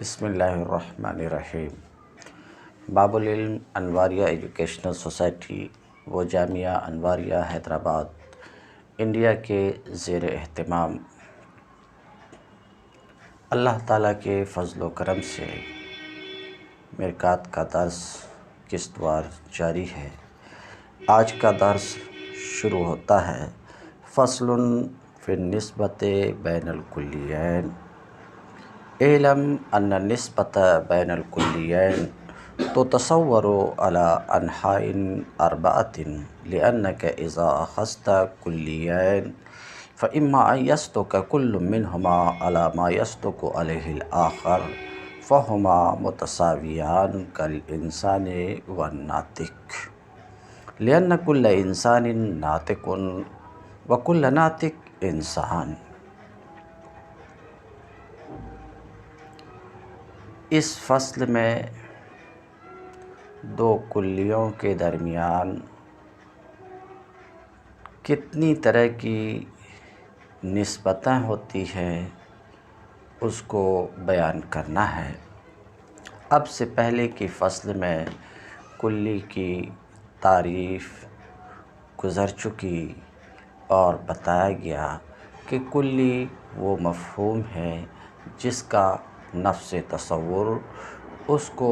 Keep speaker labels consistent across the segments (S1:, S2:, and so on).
S1: بسم اللہ الرحمن الرحیم۔ باب العلم انواریہ ایجوکیشنل سوسائٹی و جامعہ انواریہ حیدرآباد انڈیا کے زیر اہتمام اللہ تعالیٰ کے فضل و کرم سے میرکات کا درس قسط وار جاری ہے۔ آج کا درس شروع ہوتا ہے فصل فی النسبۃ بین الکلیین۔ اعلم ان النسبۃ بین الکلیین تتصور علی انحاء اربعۃ لأنک اذا اخذت کلیین فإما ان یصدق کل منہما علی ما یصدق علیہ الآخر فہما متساویان کالانسان والناطق لأن کل انسان ناطق وکل ناطق انسان۔ اس فصل میں دو کلیوں کے درمیان کتنی طرح کی نسبتیں ہوتی ہیں اس کو بیان کرنا ہے۔ اب سے پہلے کی فصل میں کلی کی تعریف گزر چکی اور بتایا گیا کہ کلی وہ مفہوم ہے جس کا نفس تصور اس کو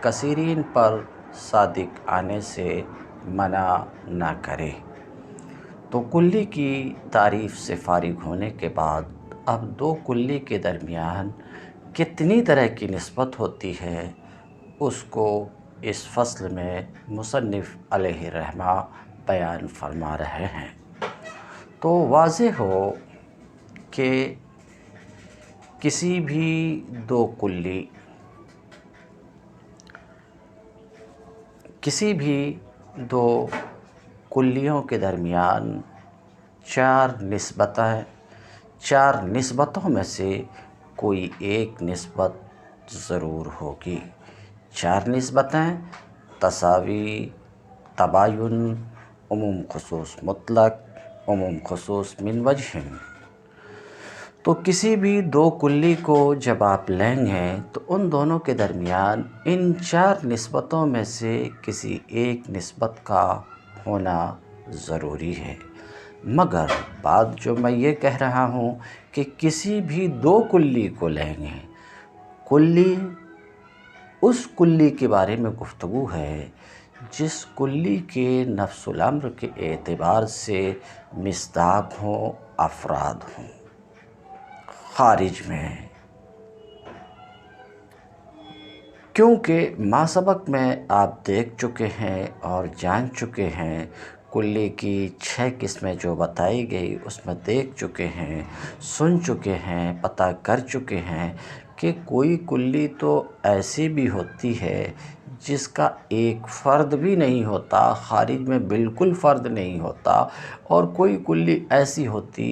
S1: کثیرین پر صادق آنے سے منع نہ کرے۔ تو کلی کی تعریف سے فارغ ہونے کے بعد اب دو کلی کے درمیان کتنی طرح کی نسبت ہوتی ہے اس کو اس فصل میں مصنف علیہ الرحمہ بیان فرما رہے ہیں۔ تو واضح ہو کہ کسی بھی دو کلیوں کے درمیان چار نسبتوں میں سے کوئی ایک نسبت ضرور ہوگی۔ چار نسبتیں تساوی، تباین، عموم خصوص مطلق، عموم خصوص من وجہ۔ تو کسی بھی دو کلی کو جب آپ لیں گے تو ان دونوں کے درمیان ان چار نسبتوں میں سے کسی ایک نسبت کا ہونا ضروری ہے۔ مگر بات جو میں یہ کہہ رہا ہوں کہ کسی بھی دو کلی کو لیں گے، کلی اس کلی کے بارے میں گفتگو ہے جس کلی کے نفس الامر کے اعتبار سے مصداق ہوں، افراد ہوں خارج میں۔ کیونکہ ماسبق میں آپ دیکھ چکے ہیں اور جان چکے ہیں، کلی کی 6 قسمیں جو بتائی گئی اس میں دیکھ چکے ہیں، سن چکے ہیں، پتہ کر چکے ہیں کہ کوئی کلی تو ایسی بھی ہوتی ہے جس کا ایک فرد بھی نہیں ہوتا، خارج میں بالکل فرد نہیں ہوتا، اور کوئی کلی ایسی ہوتی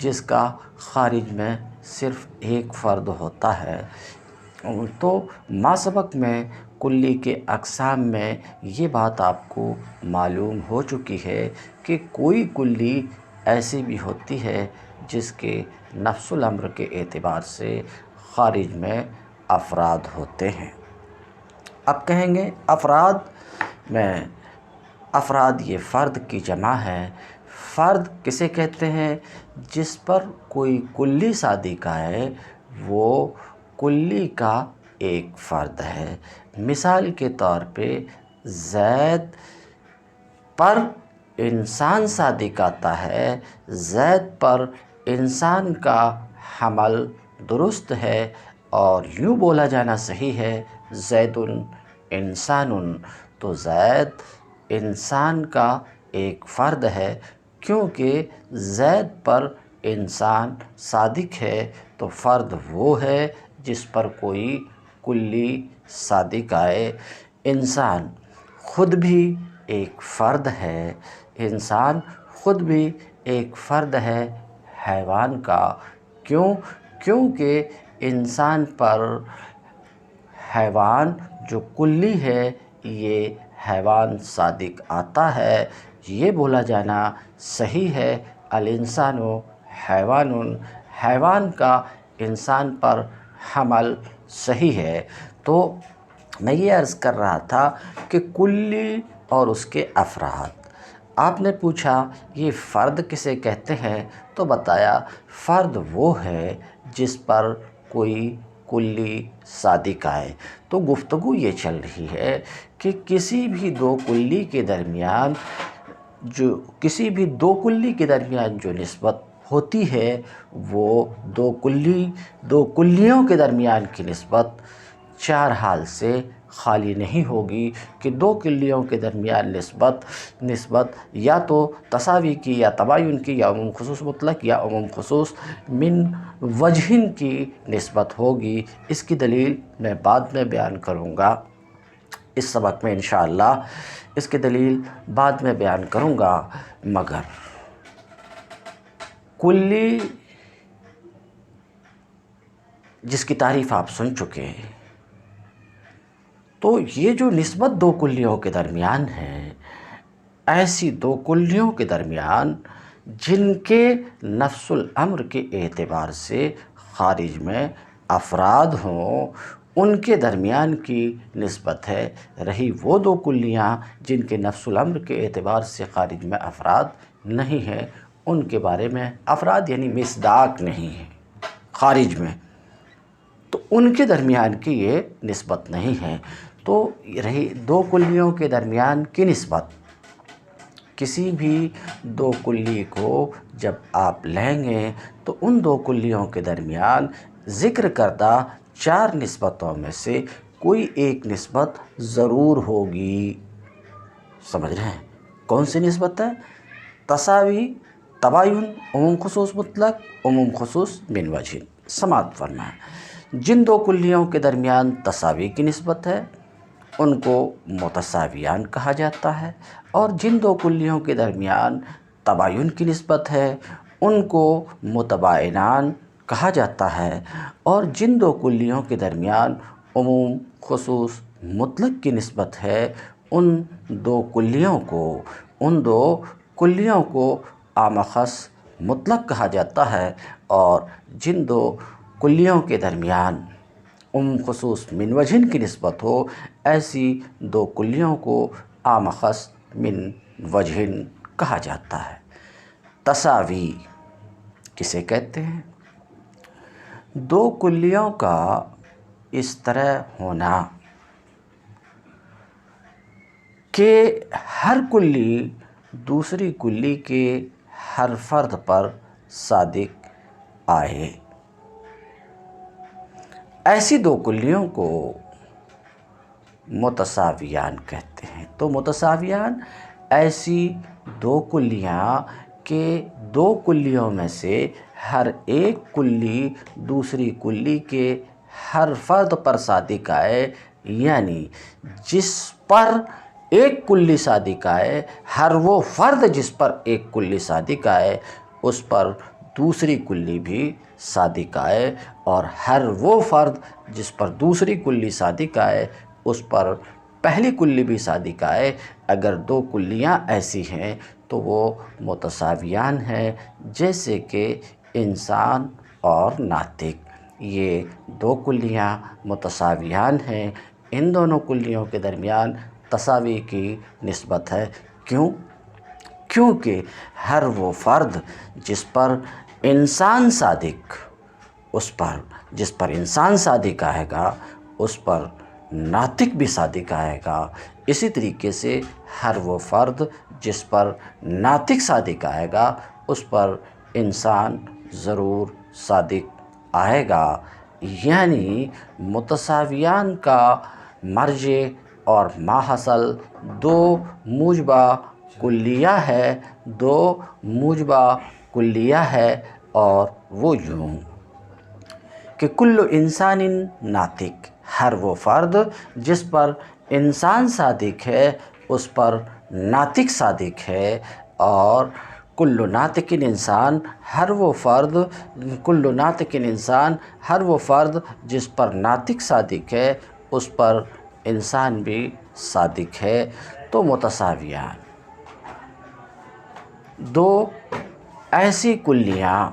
S1: جس کا خارج میں صرف ایک فرد ہوتا ہے۔ تو ماسبق میں کلی کے اقسام میں یہ بات آپ کو معلوم ہو چکی ہے کہ کوئی کلی ایسی بھی ہوتی ہے جس کے نفس الامر کے اعتبار سے خارج میں افراد ہوتے ہیں۔ اب کہیں گے افراد یہ فرد کی جمع ہے۔ فرد کسے کہتے ہیں؟ جس پر کوئی کلی صادق آئے وہ کلی کا ایک فرد ہے۔ مثال کے طور پہ زید پر انسان صادق آتا ہے، زید پر انسان کا حمل درست ہے، اور یوں بولا جانا صحیح ہے زید انسان۔ تو زید انسان کا ایک فرد ہے، کیونکہ زید پر انسان صادق ہے تو فرد وہ ہے جس پر کوئی کلی صادق آئے۔ انسان خود بھی ایک فرد ہے، انسان خود بھی ایک فرد ہے حیوان کا۔ کیونکہ انسان پر حیوان جو کلی ہے یہ حیوان صادق آتا ہے، یہ بولا جانا صحیح ہے الانسان حیوان، حیوان کا انسان پر حمل صحیح ہے۔ تو میں یہ عرض کر رہا تھا کہ کلی اور اس کے افراد، آپ نے پوچھا یہ فرد کسے کہتے ہیں، تو بتایا فرد وہ ہے جس پر کوئی کلی صادق آئے۔ تو گفتگو یہ چل رہی ہے کہ کسی بھی دو کلی کے درمیان جو نسبت ہوتی ہے وہ دو کلیوں کے درمیان کی نسبت چار حال سے خالی نہیں ہوگی کہ دو کلیوں کے درمیان نسبت یا تو تساوی کی یا تباین کی یا عموم خصوص مطلق یا عموم خصوص من وجہن کی نسبت ہوگی۔ اس کی دلیل میں بعد میں بیان کروں گا، اس سبق میں انشاءاللہ اس کی دلیل بعد میں بیان کروں گا۔ مگر کلی جس کی تعریف آپ سن چکے، تو یہ جو نسبت دو کلیوں کے درمیان ہے، ایسی دو کلیوں کے درمیان جن کے نفس الامر کے اعتبار سے خارج میں افراد ہوں، ان کے درمیان کی نسبت ہے۔ رہی وہ دو کلیاں جن کے نفس الامر کے اعتبار سے خارج میں افراد نہیں ہیں، ان کے بارے میں افراد یعنی مصداق نہیں ہیں خارج میں، تو ان کے درمیان کی یہ نسبت نہیں ہے۔ تو رہی دو کلیوں کے درمیان کی نسبت، کسی بھی دو کلی کو جب آپ لیں گے تو ان دو کلیوں کے درمیان ذکر کردہ چار نسبتوں میں سے کوئی ایک نسبت ضرور ہوگی۔ سمجھ رہے ہیں کون سی نسبت ہے؟ تساوی، تباین، عموم خصوص مطلق، عموم خصوص من وجہ۔ سماعت فرمائیں، جن دو کلیوں کے درمیان تساوی کی نسبت ہے ان کو متساویان کہا جاتا ہے، اور جن دو کلیوں کے درمیان تباین کی نسبت ہے ان کو متباینان کہا جاتا ہے، اور جن دو کلیوں کے درمیان عموم خصوص مطلق کی نسبت ہے ان دو کلیوں کو عام خاص مطلق کہا جاتا ہے، اور جن دو کلیوں کے درمیان عموم خصوص من وجہن کی نسبت ہو، ایسی دو کلیوں کو عام خاص من وجہن کہا جاتا ہے۔ تساوی کسے کہتے ہیں؟ دو کلیوں کا اس طرح ہونا کہ ہر کلی دوسری کلی کے ہر فرد پر صادق آئے، ایسی دو کلیوں کو متساویان کہتے ہیں۔ تو متساویان ایسی دو کلیاں کہ دو کلیوں میں سے ہر ایک کلی دوسری کلی کے ہر فرد پر صادق آئے، یعنی جس پر ایک کلی صادق آئے، ہر وہ فرد جس پر ایک کلی صادق آئے اس پر دوسری کلی بھی صادق آئے، اور ہر وہ فرد جس پر دوسری کلی صادق آئے اس پر پہلی کلی بھی صادق آئے۔ اگر دو کلیاں ایسی ہیں تو وہ متساویان ہیں، جیسے کہ انسان اور ناطق، یہ دو کلیاں متساویان ہیں، ان دونوں کلیوں کے درمیان تساوی کی نسبت ہے۔ کیونکہ ہر وہ فرد جس پر انسان صادق آئے گا اس پر ناطق بھی صادق آئے گا، اسی طریقے سے ہر وہ فرد جس پر ناطق صادق آئے گا اس پر انسان ضرور صادق آئے گا۔ یعنی متساویان کا مرجع اور ماحصل دو موجبہ کلیہ ہے، اور وہ یوں کہ کل انسان ناطق، ہر وہ فرد جس پر انسان صادق ہے اس پر ناطق صادق ہے، اور کل ناطق انسان، ہر وہ فرد جس پر ناطق صادق ہے اس پر انسان بھی صادق ہے۔ تو متساویان دو ایسی کلیاں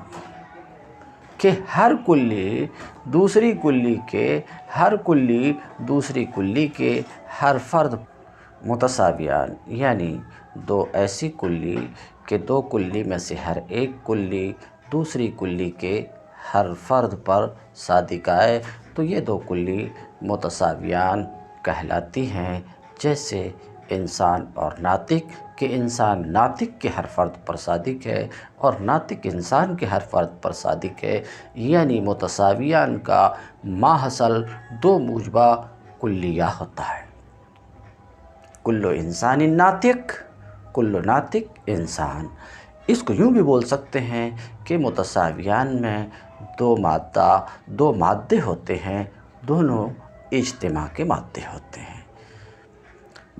S1: کہ ہر کلی دوسری کلی کے دوسری کلی کے ہر فرد متساویان، یعنی دو ایسی کلی کہ دو کلی میں سے ہر ایک کلی دوسری کلی کے ہر فرد پر صادق آئے تو یہ دو کلی متساویان کہلاتی ہیں۔ جیسے انسان اور ناطق، کہ انسان ناطق کے ہر فرد پر صادق ہے اور ناطق انسان کے ہر فرد پر صادق ہے، یعنی متساویان کا ماحصل دو موجبہ کلیہ ہوتا ہے۔ کلو انسان ناطق، کلو ناطق انسان۔ اس کو یوں بھی بول سکتے ہیں کہ متساویان میں دو مادے ہوتے ہیں، دونوں اجتماع کے مادے ہوتے ہیں۔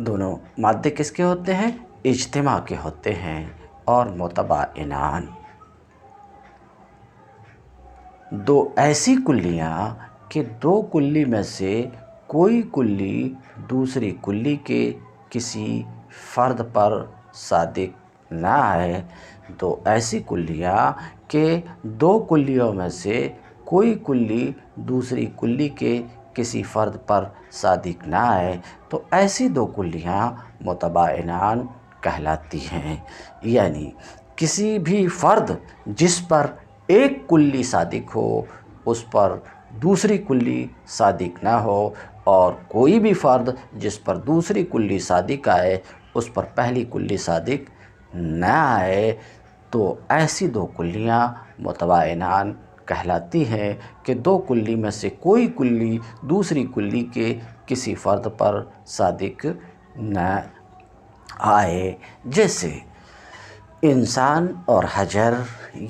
S1: دونوں مادے کس کے ہوتے ہیں؟ اجتماع کے ہوتے ہیں۔ اور متباینان، دو ایسی کلیاں کہ دو کلی میں سے کوئی کلی دوسری کلی کے کسی فرد پر صادق نہ آئے، دو ایسی کلیاں کہ دو کلیوں میں سے کوئی کلی دوسری کلی کے کسی فرد پر صادق نہ آئے تو ایسی دو کلیاں متباینان کہلاتی ہیں۔ یعنی کسی بھی فرد جس پر ایک کلی صادق ہو اس پر دوسری کلی صادق نہ ہو، اور کوئی بھی فرد جس پر دوسری کلی صادق آئے اس پر پہلی کلی صادق نہ آئے، تو ایسی دو کلیاں متباینان کہلاتی ہیں کہ دو کلی میں سے کوئی کلی دوسری کلی کے کسی فرد پر صادق نہ آئے۔ جیسے انسان اور حجر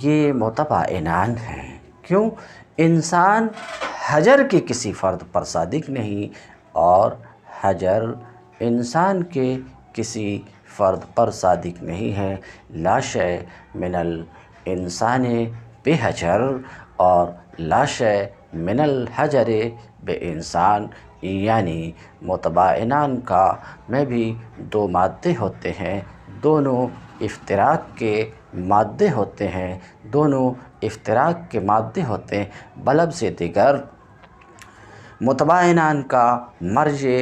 S1: یہ متباینان ہیں۔ کیوں؟ انسان حجر کے کسی فرد پر صادق نہیں اور حجر انسان کے کسی فرد پر صادق نہیں ہے۔ لا شیء من الانسان بحجر اور لا شیء من الحجر بانسان، یعنی متباینان کا میں بھی دو مادے ہوتے ہیں، دونوں افتراق کے مادے ہوتے ہیں، دونوں افتراق کے مادے ہوتے ہیں۔ بلفظ دیگر متباینان کا مرجع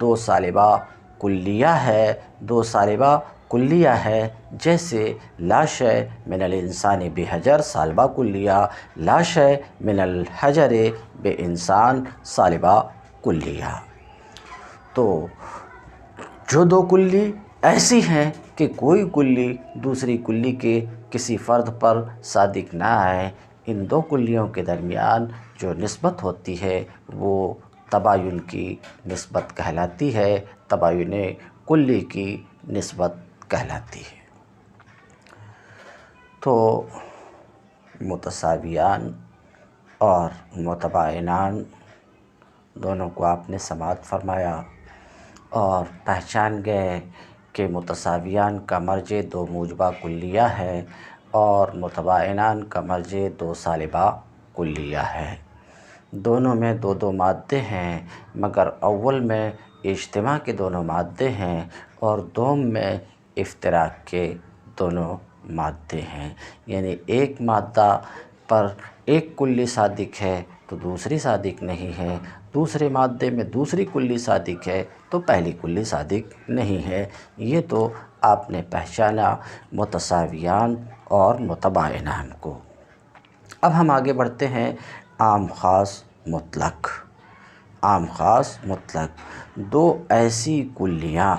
S1: دو سالبہ کلیہ ہے، دو سالبہ کلیہ ہے۔ جیسے لا شیء من الانسان بحجر سالبہ کلیہ، لا شیء من الحجر بانسان سالبہ کلیہ۔ تو جو دو کلی ایسی ہیں کہ کوئی کلی دوسری کلی کے کسی فرد پر صادق نہ آئے، ان دو کلیوں کے درمیان جو نسبت ہوتی ہے وہ تباین کی نسبت کہلاتی ہے، تباین کلی کی نسبت کہلاتی ہے۔ تو متساویان اور متباینان دونوں کو آپ نے سماعت فرمایا اور پہچان گئے کہ متساویان کا مرجع دو موجبہ کلیہ ہے اور متباینان کا مرجع دو سالبہ کلیہ ہے۔ دونوں میں دو دو مادے ہیں، مگر اول میں اجتماع کے دونوں مادے ہیں اور دوم میں افتراق کے دونوں مادے ہیں۔ یعنی ایک مادہ پر ایک کلی صادق ہے تو دوسری صادق نہیں ہے، دوسرے مادے میں دوسری کلی صادق ہے تو پہلی کلی صادق نہیں ہے۔ یہ تو آپ نے پہچانا متساویان اور متباینان کو۔ اب ہم آگے بڑھتے ہیں عام خاص مطلق۔ عام خاص مطلق، دو ایسی کلیاں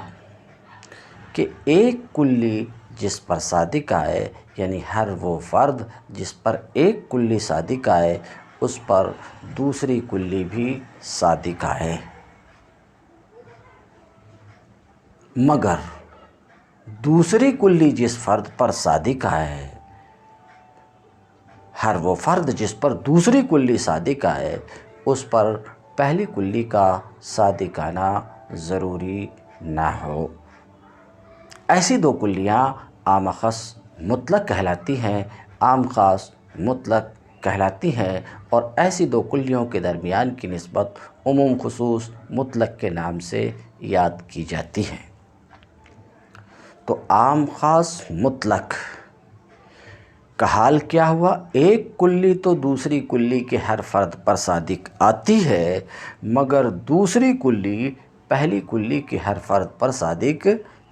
S1: کہ ایک کلی جس پر صادق آئے، یعنی ہر وہ فرد جس پر ایک کلی صادق آئے اس پر دوسری کلی بھی صادق آئے، مگر دوسری کلی جس فرد پر صادق آئے، ہر وہ فرد جس پر دوسری کلی صادق آئے اس پر پہلی کلی کا صادق آنا ضروری نہ ہو۔ ایسی دو کلیاں عام خاص مطلق کہلاتی ہیں، عام خاص مطلق کہلاتی ہیں، اور ایسی دو کلیوں کے درمیان کی نسبت عموم خصوص مطلق کے نام سے یاد کی جاتی ہے۔ تو عام خاص مطلق کا حال کیا ہوا؟ ایک کلی تو دوسری کلی کے ہر فرد پر صادق آتی ہے، مگر دوسری کلی پہلی کلی کے ہر فرد پر صادق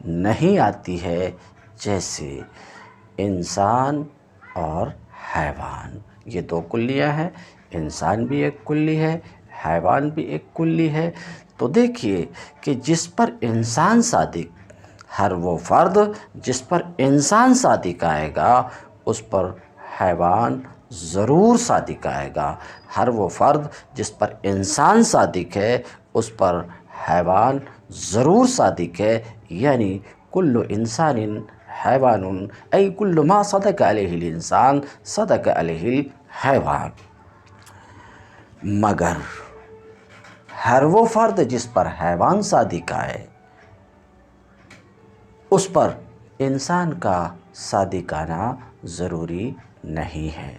S1: نہیں آتی ہے، جیسے انسان اور حیوان۔ یہ دو کلیاں ہیں، انسان بھی ایک کلی ہے، حیوان بھی ایک کلی ہے۔ تو دیکھیے کہ جس پر انسان صادق، ہر وہ فرد جس پر انسان صادق آئے گا اس پر حیوان ضرور صادق آئے گا، ہر وہ فرد جس پر انسان صادق ہے اس پر حیوان ضرور صادق ہے، یعنی کل انسان حیوان ای کل ما صدق علیہ الانسان صدق علیہ الحیوان۔ مگر ہر وہ فرد جس پر حیوان صادق آئے اس پر انسان کا صادق آنا ضروری نہیں ہے۔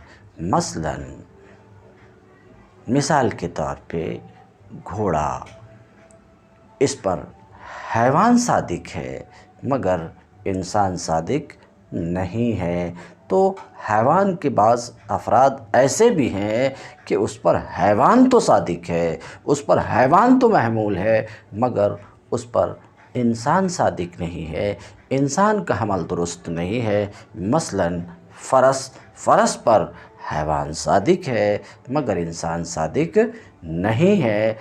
S1: مثال کے طور پہ گھوڑا، اس پر حیوان صادق ہے مگر انسان صادق نہیں ہے، تو حیوان کے بعض افراد ایسے بھی ہیں کہ اس پر حیوان تو صادق ہے، اس پر حیوان تو محمول ہے، مگر اس پر انسان صادق نہیں ہے، انسان کا حمل درست نہیں ہے۔ مثلاً فرس پر حیوان صادق ہے مگر انسان صادق نہیں ہے۔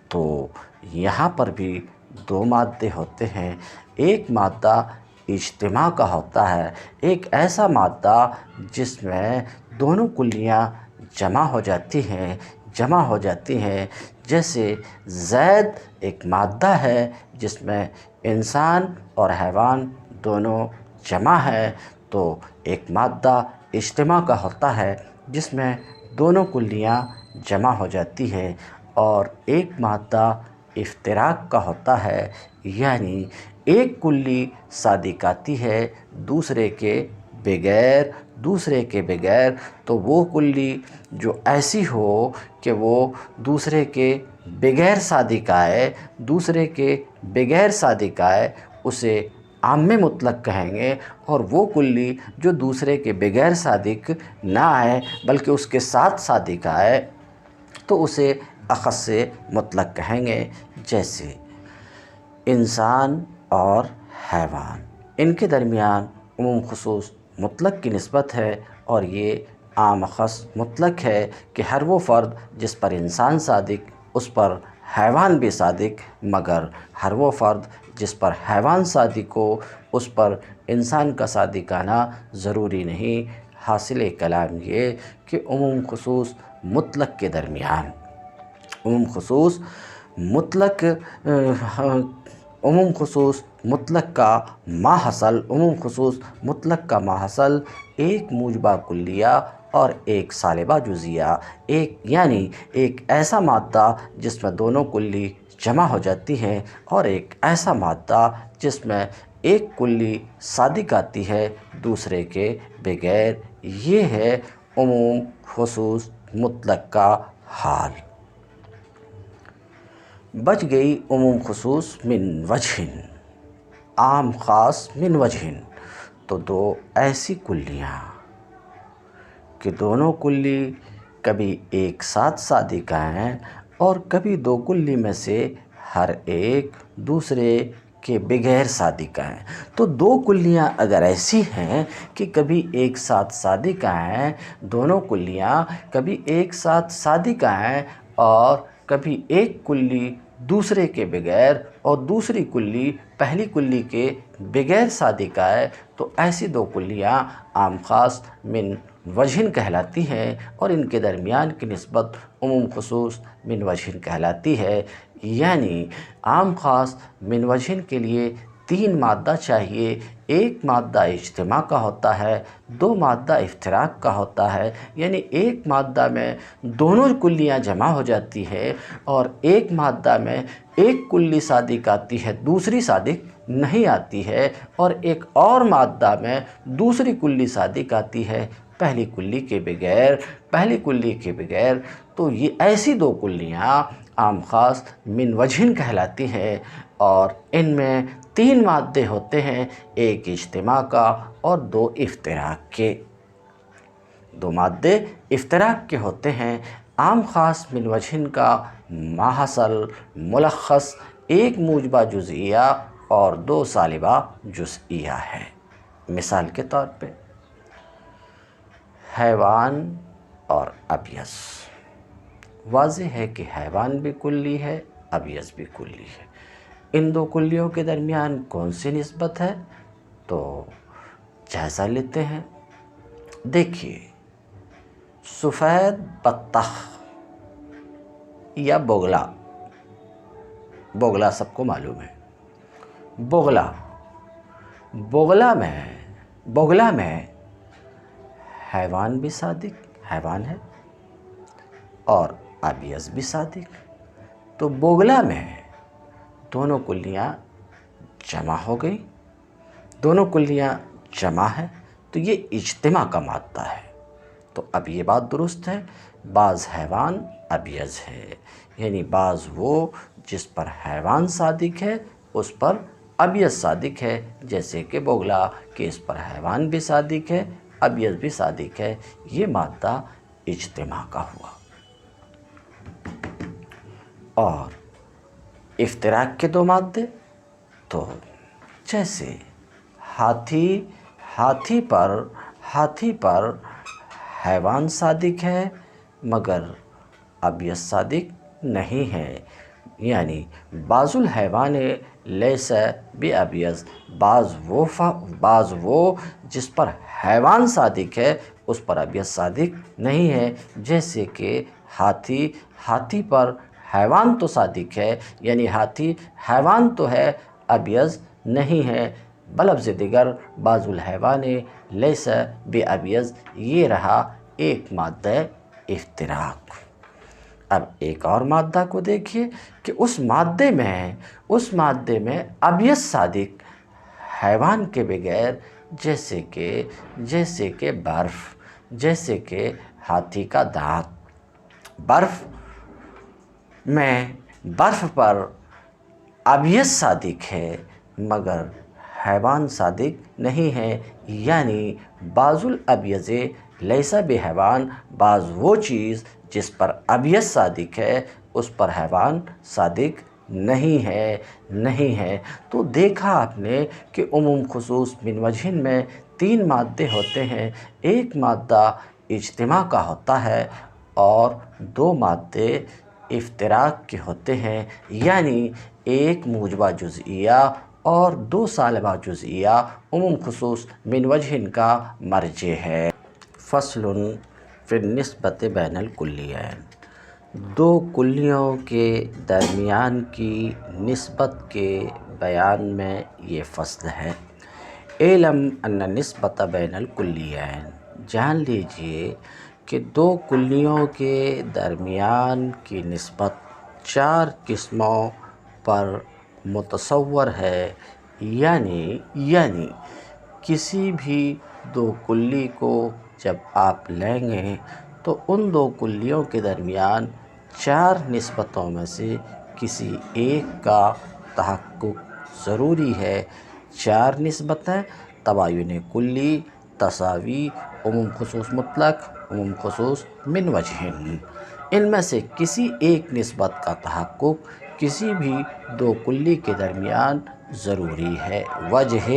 S1: تو یہاں پر بھی دو مادے ہوتے ہیں، ایک مادہ اجتماع کا ہوتا ہے، ایک ایسا مادہ جس میں دونوں کلیاں جمع ہو جاتی ہیں، جیسے زید ایک مادہ ہے جس میں انسان اور حیوان دونوں جمع ہے، تو ایک مادہ اجتماع کا ہوتا ہے جس میں دونوں کلیاں جمع ہو جاتی ہے، اور ایک مادہ افتراق کا ہوتا ہے، یعنی ایک کلی صادق آتی ہے دوسرے کے بغیر، تو وہ کلی جو ایسی ہو کہ وہ دوسرے کے بغیر صادق آئے اسے عام مطلق کہیں گے، اور وہ کلی جو دوسرے کے بغیر صادق نہ آئے بلکہ اس کے ساتھ صادق آئے تو اسے اخص مطلق کہیں گے۔ جیسے انسان اور حیوان، ان کے درمیان عموم خصوص مطلق کی نسبت ہے، اور یہ عام اخص مطلق ہے کہ ہر وہ فرد جس پر انسان صادق اس پر حیوان بھی صادق، مگر ہر وہ فرد جس پر حیوان صادق ہو اس پر انسان کا صادق آنا ضروری نہیں۔ حاصل کلام یہ کہ عموم خصوص مطلق کے درمیان عموم خصوص مطلق کا ماحصل ایک موجبہ کلیہ اور ایک سالبہ جزیہ، یعنی ایک ایسا مادہ جس میں دونوں کلی جمع ہو جاتی ہیں اور ایک ایسا مادہ جس میں ایک کلی صادق آتی ہے دوسرے کے بغیر، یہ ہے عموم خصوص مطلق کا حال۔ بچ گئی عموم خصوص من وجہ، عام خاص من وجہ، تو دو ایسی کلیاں کہ دونوں کلی کبھی ایک ساتھ صادق آئیں اور کبھی دو کلی میں سے ہر ایک دوسرے کے بغیر صادق آئیں۔ تو دو کلیاں اگر ایسی ہیں کہ کبھی ایک ساتھ صادق آئیں، دونوں کلیاں کبھی ایک ساتھ صادق آئیں اور کبھی ایک کلی دوسرے کے بغیر اور دوسری کلی پہلی کلی کے بغیر صادق آئے، تو ایسی دو کلیاں عام خاص من وجہ کہلاتی ہیں، اور ان کے درمیان کی نسبت عموم خصوص من وجہ کہلاتی ہے۔ یعنی عام خاص من وجہ کے لیے تین مادہ چاہیے، ایک مادہ اجتماع کا ہوتا ہے، دو مادہ افتراق کا ہوتا ہے، یعنی ایک مادہ میں دونوں کلیاں جمع ہو جاتی ہے اور ایک مادہ میں ایک کلی صادق آتی ہے دوسری صادق نہیں آتی ہے، اور ایک اور مادہ میں دوسری کلی صادق آتی ہے پہلی کلی کے بغیر، تو یہ ایسی دو کلیاں عام خاص من وجہ کہلاتی ہیں، اور ان میں تین مادے ہوتے ہیں، ایک اجتماع کا اور دو افتراق کے۔ دو مادے افتراق کے ہوتے ہیں، عام خاص من وجہن کا ماحصل ملخص ایک موجبہ جزئیہ اور دو سالبہ جزئیہ ہے۔ مثال کے طور پہ حیوان اور ابیض، واضح ہے کہ حیوان بھی کلی ہے، ابیض بھی کلی ہے۔ ان دو کلیوں کے درمیان کون سی نسبت ہے؟ تو جائزہ لیتے ہیں۔ دیکھیے، سفید بطخ یا بگلا، بگلا سب کو معلوم ہے، بگلا میں حیوان بھی صادق حیوان ہے اور ابیض بھی صادق، تو بگلا میں دونوں کلیاں جمع ہو گئی، دونوں کلیاں جمع ہے تو یہ اجتماع کا مادہ ہے۔ تو اب یہ بات درست ہے، بعض حیوان ابیض ہے، یعنی بعض وہ جس پر حیوان صادق ہے اس پر ابیض صادق ہے، جیسے کہ بگلا کہ اس پر حیوان بھی صادق ہے، ابیض بھی صادق ہے، یہ مادہ اجتماع کا ہوا۔ اور افتراق کے دو مادے، تو جیسے ہاتھی پر حیوان صادق ہے مگر ابیض صادق نہیں ہے، یعنی بعض الحیوان لیس بابیض، بعض وہ جس پر حیوان صادق ہے اس پر ابیض صادق نہیں ہے، جیسے کہ ہاتھی پر حیوان تو صادق ہے، یعنی حیوان تو ہے ابیض نہیں ہے، بلفظ دیگر بعض الحیوان لیس بابیض، یہ رہا ایک مادہ افتراق۔ اب ایک اور مادہ کو دیکھیے کہ اس مادے میں ابیض صادق حیوان کے بغیر، جیسے کہ برف، جیسے کہ ہاتھی کا دانت، برف پر ابیض صادق ہے مگر حیوان صادق نہیں ہے، یعنی بعض الابیض لیس بحیوان، بعض وہ چیز جس پر ابیض صادق ہے اس پر حیوان صادق نہیں ہے۔ تو دیکھا آپ نے کہ عموم خصوص من وجہن میں تین مادے ہوتے ہیں، ایک مادہ اجتماع کا ہوتا ہے اور دو مادے افتراق کے ہوتے ہیں، یعنی ایک موجبہ جزئیہ اور دو سالبہ جزئیہ عموم خصوص من وجہن کا مرجع ہے۔ فصل فی النسبۃ بین الکلیین، دو کلیوں کے درمیان کی نسبت کے بیان میں یہ فصل ہے۔ اعلم ان النسبۃ بین الکلیین، جان لیجئے کہ دو کلیوں کے درمیان کی نسبت چار قسموں پر متصور ہے، یعنی کسی بھی دو کلی کو جب آپ لیں گے تو ان دو کلیوں کے درمیان چار نسبتوں میں سے کسی ایک کا تحقق ضروری ہے۔ چار نسبتیں: تباین کلی، تساوی، عموم خصوص مطلق، عموم خصوص من وجہن۔ ان میں سے کسی ایک نسبت کا تحقق کسی بھی دو کلی کے درمیان ضروری ہے۔ وجہ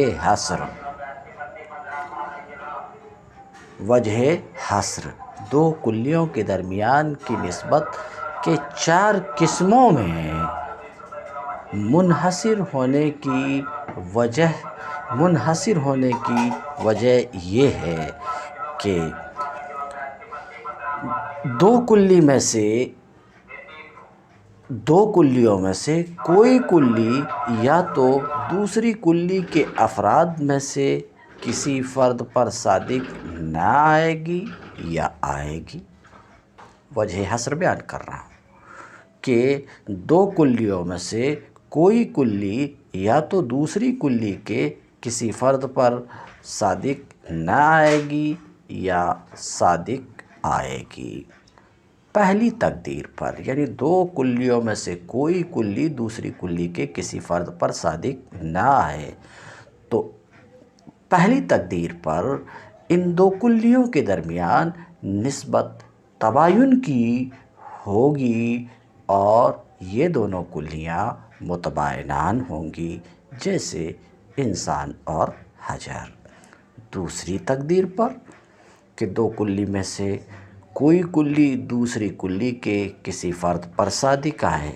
S1: حصر، دو کلیوں کے درمیان کی نسبت کے چار قسموں میں منحصر ہونے کی وجہ یہ ہے کہ دو کلیوں میں سے کوئی کلی یا تو دوسری کلی کے افراد میں سے کسی فرد پر صادق نہ آئے گی یا آئے گی۔ وجہ حصر بیان کر رہا ہوں کہ دو کلیوں میں سے کوئی کلی یا تو دوسری کلی کے کسی فرد پر صادق نہ آئے گی یا صادق آئے گی۔ پہلی تقدیر پر، یعنی دو کلیوں میں سے کوئی کلی دوسری کلی کے کسی فرد پر صادق نہ آئے تو پہلی تقدیر پر ان دو کلیوں کے درمیان نسبت تباین کی ہوگی اور یہ دونوں کلیاں متباینان ہوں گی، جیسے انسان اور حجر۔ دوسری تقدیر پر کہ دو کلی میں سے کوئی کلی دوسری کلی کے کسی فرد پر صادق ہے۔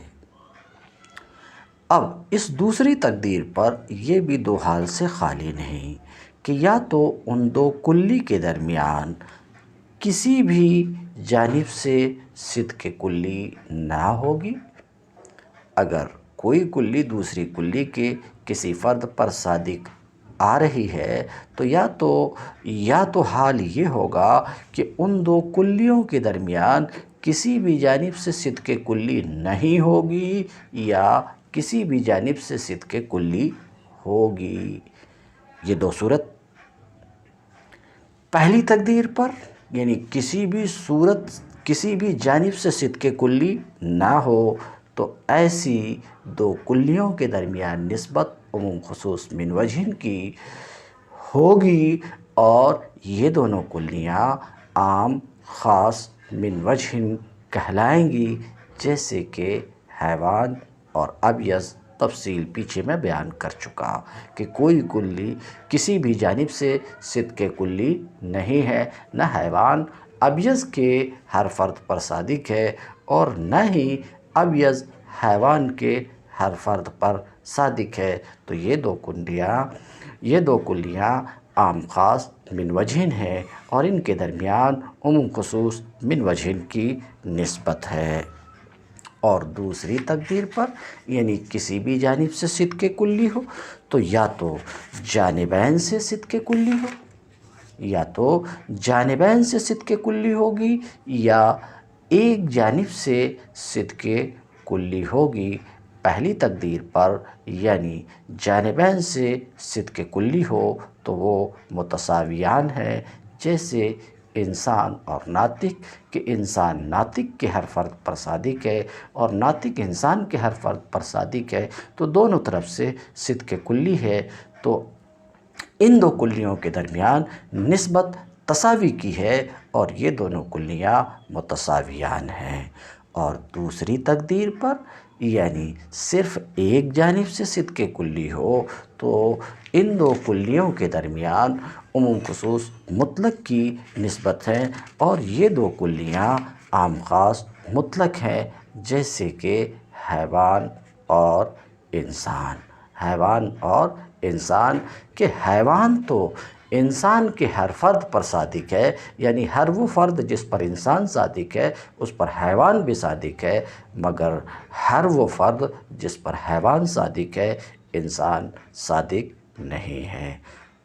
S1: اب اس دوسری تقدیر پر یہ بھی دو حال سے خالی نہیں کہ یا تو ان دو کلی کے درمیان کسی بھی جانب سے صدق کلی نہ ہوگی۔ اگر کوئی کلی دوسری کلی کے کسی فرد پر صادق آ رہی ہے تو یا تو حال یہ ہوگا کہ ان دو کلیوں کے درمیان کسی بھی جانب سے صدق کلی نہیں ہوگی یا کسی بھی جانب سے صدق کلی ہوگی۔ یہ دو صورت پہلی تقدیر پر یعنی کسی بھی جانب سے صدق کلی نہ ہو تو ایسی دو کلیوں کے درمیان نسبت عموم خصوص من وجہ کی ہوگی اور یہ دونوں کلیاں عام خاص من وجہ کہلائیں گی، جیسے کہ حیوان اور ابیض۔ تفصیل پیچھے میں بیان کر چکا کہ کوئی کلی کسی بھی جانب سے صدق کلی نہیں ہے، نہ حیوان ابیض کے ہر فرد پر صادق ہے اور نہ ہی ابیض حیوان کے ہر فرد پر صادق ہے۔ تو یہ دو کلیاں عام خاص من وجہ ہیں اور ان کے درمیان عموم خصوص من وجہ کی نسبت ہے۔ اور دوسری تقدیر پر یعنی کسی بھی جانب سے صدق کلی ہو تو یا تو جانبین سے صدق کلی ہوگی یا ایک جانب سے صدق کلی ہوگی۔ پہلی تقدیر پر یعنی جانبین سے صدق کلی ہو تو وہ متساویان ہے، جیسے انسان اور ناطق کہ انسان ناطق کے ہر فرد پر صادق ہے اور ناطق انسان کے ہر فرد پر صادق ہے، تو دونوں طرف سے صدق کلی ہے، تو ان دو کلیوں کے درمیان نسبت تساوی کی ہے اور یہ دونوں کلیاں متساویان ہیں۔ اور دوسری تقدیر پر یعنی صرف ایک جانب سے صدق کلی ہو تو ان دو کلیوں کے درمیان عموم خصوص مطلق کی نسبت ہے اور یہ دو کلیاں عام خاص مطلق ہیں، جیسے کہ حیوان اور انسان کہ حیوان تو انسان کے ہر فرد پر صادق ہے، یعنی ہر وہ فرد جس پر انسان صادق ہے اس پر حیوان بھی صادق ہے، مگر ہر وہ فرد جس پر حیوان صادق ہے انسان صادق نہیں ہے۔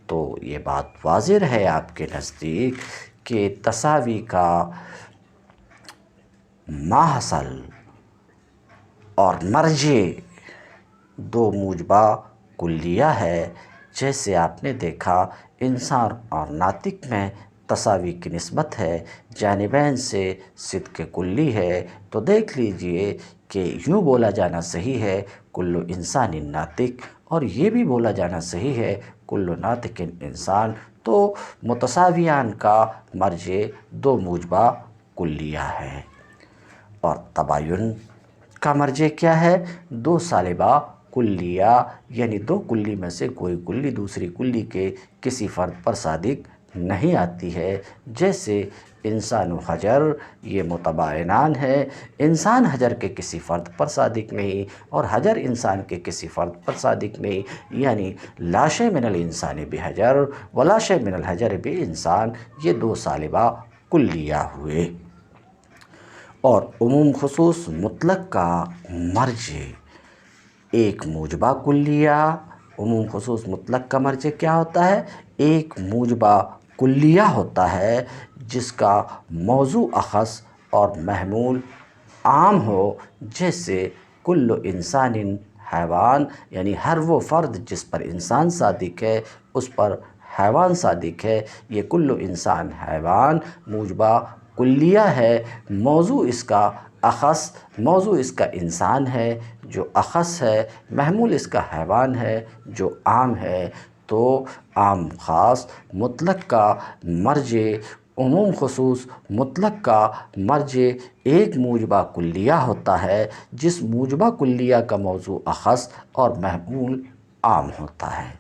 S1: تو یہ بات واضح ہے آپ کے نزدیک کہ تساوی کا ماحصل اور مرجع دو موجبہ کلیہ ہے۔ جیسے آپ نے دیکھا انسان اور ناطق میں تساوی کی نسبت ہے، جانبین سے صدق کلی ہے، تو دیکھ لیجئے کہ یوں بولا جانا صحیح ہے کل انسان ناطق، اور یہ بھی بولا جانا صحیح ہے کل ناطق انسان، تو متساویان کا مرجع دو موجبہ کلیہ ہے۔ اور تباین کا مرجع کیا ہے؟ دو سالبہ کلیہ، یعنی دو کلی میں سے کوئی کلی دوسری کلی کے کسی فرد پر صادق نہیں آتی ہے، جیسے انسان و حجر یہ متباینان ہے، انسان حجر کے کسی فرد پر صادق نہیں اور حجر انسان کے کسی فرد پر صادق نہیں، یعنی لا شیء من الانسان بحجر ولا شیء من الحجر بانسان، یہ دو سالبہ کلیہ ہوئے۔ اور عموم خصوص مطلق کا مرجع ایک موجبہ کلیہ، عموم خصوص مطلق کا مرجع کیا ہوتا ہے؟ ایک موجبہ کلیہ ہوتا ہے جس کا موضوع اخص اور محمول عام ہو، جیسے کل انسان حیوان، یعنی ہر وہ فرد جس پر انسان صادق ہے اس پر حیوان صادق ہے، یہ کل انسان حیوان موجبہ کلیہ ہے، موضوع اس کا اخص، موضوع اس کا انسان ہے جو اخص ہے، محمول اس کا حیوان ہے جو عام ہے، تو عام خاص مطلق کا مرجع عموم خصوص مطلق کا مرجع ایک موجبہ کلیہ ہوتا ہے جس موجبہ کلیہ کا موضوع اخص اور محمول عام ہوتا ہے،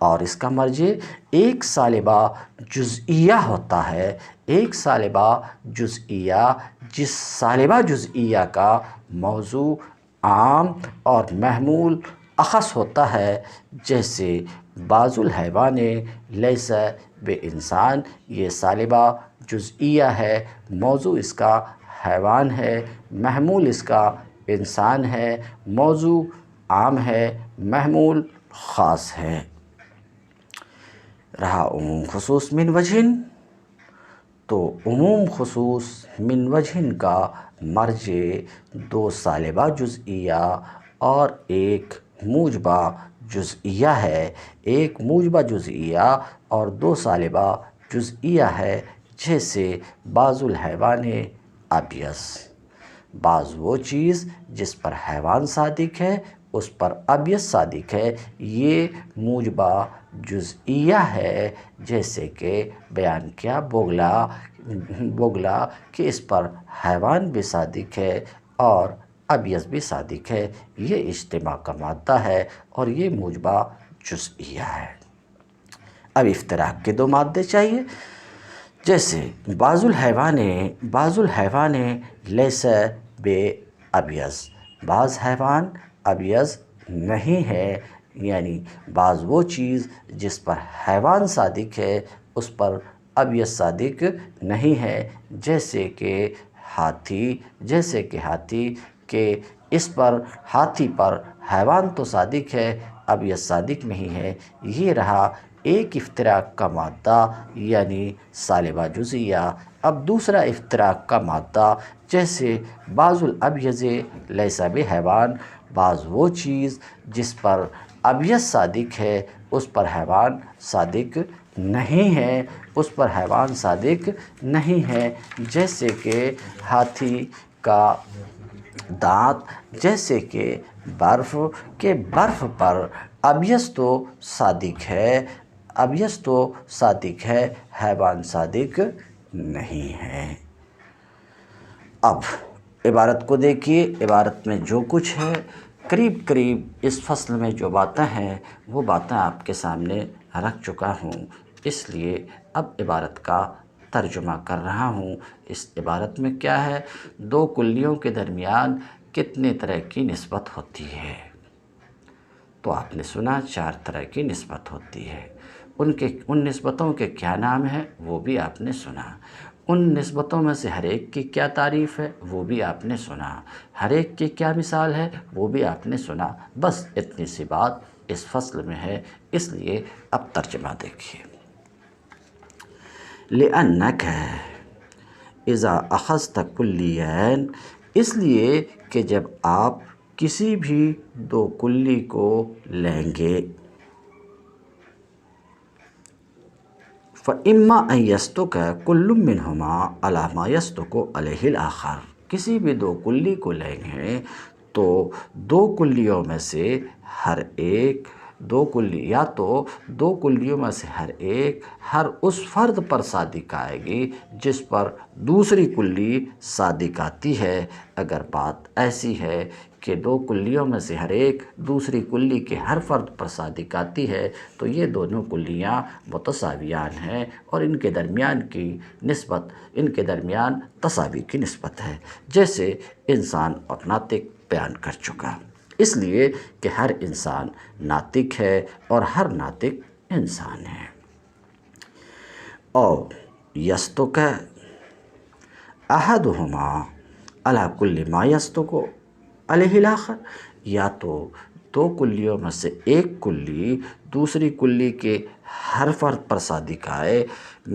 S1: اور اس کا مرجع ایک سالبہ جزئیہ ہوتا ہے، ایک سالبہ جزئیہ جس سالبہ جزئیہ کا موضوع عام اور محمول اخص ہوتا ہے، جیسے بعض الحیوان لیس بے انسان، یہ سالبہ جزئیہ ہے، موضوع اس کا حیوان ہے، محمول اس کا انسان ہے، موضوع عام ہے، محمول خاص ہے۔ رہا عموم خصوص من وجہن، تو عموم خصوص من وجہن کا مرجع دو سالبہ جزئیہ اور ایک موجبہ جزئیہ ہے، ایک موجبہ جزئیہ اور دو سالبہ جزئیہ ہے، جیسے بعض الحیوان ابیض، بعض وہ چیز جس پر حیوان صادق ہے اس پر ابیض صادق ہے، یہ موجبہ جزئیہ ہے، جیسے کہ بیان کیا بگلا کہ اس پر حیوان بھی صادق ہے اور ابیض بھی صادق ہے، یہ اجتماع کا مادہ ہے اور یہ موجبہ جزئیہ ہے۔ اب افتراق کے دو مادے چاہیے، جیسے بعض الحیوان لیس بے ابیض، بعض حیوان ابیض نہیں ہے، یعنی بعض وہ چیز جس پر حیوان صادق ہے اس پر ابیض صادق نہیں ہے، جیسے کہ ہاتھی کہ اس پر ہاتھی پر حیوان تو صادق ہے ابیض صادق نہیں ہے۔ یہ رہا ایک افتراق کا مادہ یعنی سالبہ جزئیہ۔ اب دوسرا افتراق کا مادہ، جیسے بعض الابیض لیس بحیوان، بعض وہ چیز جس پر ابیض صادق ہے اس پر حیوان صادق نہیں ہے، اس پر حیوان صادق نہیں ہے، جیسے کہ ہاتھی کا دانت، جیسے کہ برف پر ابیض تو صادق ہے، حیوان صادق نہیں ہے۔ اب عبارت کو دیکھیے، عبارت میں جو کچھ ہے قریب اس فصل میں جو باتیں ہیں وہ باتیں آپ کے سامنے رکھ چکا ہوں، اس لیے اب عبارت کا ترجمہ کر رہا ہوں۔ اس عبارت میں کیا ہے؟ دو کلیوں کے درمیان کتنے طرح کی نسبت ہوتی ہے؟ تو آپ نے سنا 4 طرح کی نسبت ہوتی ہے، ان نسبتوں کے کیا نام ہیں وہ بھی آپ نے سنا، ان نسبتوں میں سے ہر ایک کی کیا تعریف ہے وہ بھی آپ نے سنا، ہر ایک کی کیا مثال ہے وہ بھی آپ نے سنا۔ بس اتنی سی بات اس فصل میں ہے، اس لیے اب ترجمہ دیکھیے۔ لِأَنَّكَ اِذَا أَخَذْتَ كُلِّيًا، اس لیے کہ جب آپ کسی بھی دو کلی کو لیں گے، فَإِمَّا أَن يَصْدُقَ كُلٌّ مِّنْهُمَا عَلَىٰ مَا يَصْدُقُ عَلَيْهِ الْآخَرُ، کسی بھی دو کلی کو لیں گے تو دو کلیوں میں سے ہر ایک دو کلیوں میں سے ہر اس فرد پر صادق آئے گی جس پر دوسری کلی صادق آتی ہے۔ اگر بات ایسی ہے کہ دو کلیوں میں سے ہر ایک دوسری کلی کے ہر فرد پر صادق آتی ہے تو یہ دونوں کلیاں متساویان ہیں اور ان کے درمیان کی نسبت، ان کے درمیان تساوی کی نسبت ہے، جیسے انسان اور ناطق بیان کر چکا، اس لیے کہ ہر انسان ناطق ہے اور ہر ناطق انسان ہے۔ اور یصدق احدہما علی کل ما یصدق علیہ الآخر، یا تو دو کلیوں میں سے ایک کلی دوسری کلی کے ہر فرد پر صادق آئے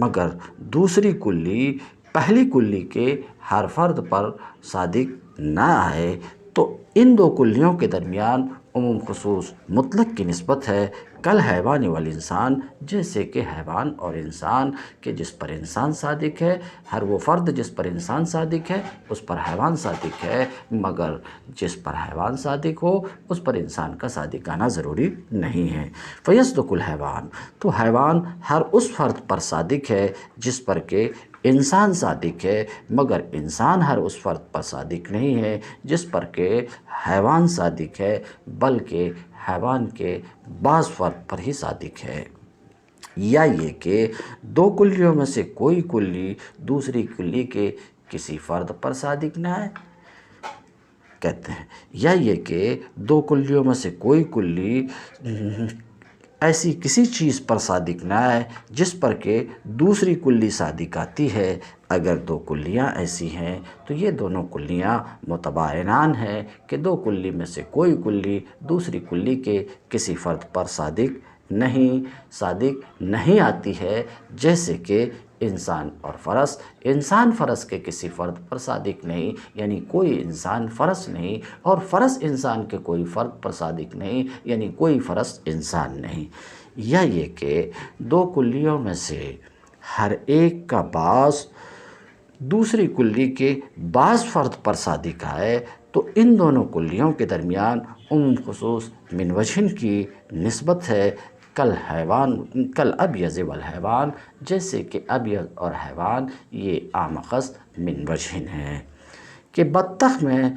S1: مگر دوسری کلی پہلی کلی کے ہر فرد پر صادق نہ آئے، تو ان دو کلیوں کے درمیان عموم خصوص مطلق کی نسبت ہے، کل حیوان والانسان، جیسے کہ حیوان اور انسان کہ جس پر انسان صادق ہے، ہر وہ فرد جس پر انسان صادق ہے اس پر حیوان صادق ہے، مگر جس پر حیوان صادق ہو اس پر انسان کا صادق آنا ضروری نہیں ہے۔ فیصدق الحیوان، تو حیوان ہر اس فرد پر صادق ہے جس پر کہ انسان صادق ہے، مگر انسان ہر اس فرد پر صادق نہیں ہے جس پر کہ حیوان صادق ہے، بلکہ حیوان کے بعض فرد پر ہی صادق ہے۔ یا یہ کہ دو کلیوں میں سے کوئی کلی دوسری کلی کے کسی فرد پر صادق نہ ہے، کہتے ہیں، یا یہ کہ دو کلیوں میں سے کوئی کلی ایسی کسی چیز پر صادق نہ ہے جس پر کہ دوسری کلی صادق آتی ہے۔ اگر دو کلیاں ایسی ہیں تو یہ دونوں کلیاں متباینان ہیں کہ دو کلی میں سے کوئی کلی دوسری کلی کے کسی فرد پر صادق نہیں آتی ہے، جیسے کہ انسان اور فرس۔ انسان فرس کے کسی فرد پر صادق نہیں، یعنی کوئی انسان فرس نہیں، اور فرس انسان کے کوئی فرد پر صادق نہیں، یعنی کوئی فرس انسان نہیں۔ یا یہ کہ دو کلیوں میں سے ہر ایک کا بعض دوسری کلی کے بعض فرد پر صادق آئے تو ان دونوں کلیوں کے درمیان عموم خصوص من وجہن کی نسبت ہے، کل ابیض والحیوان، جیسے کہ ابیض اور حیوان یہ آمخذ من وجہن ہے، کہ بطخ میں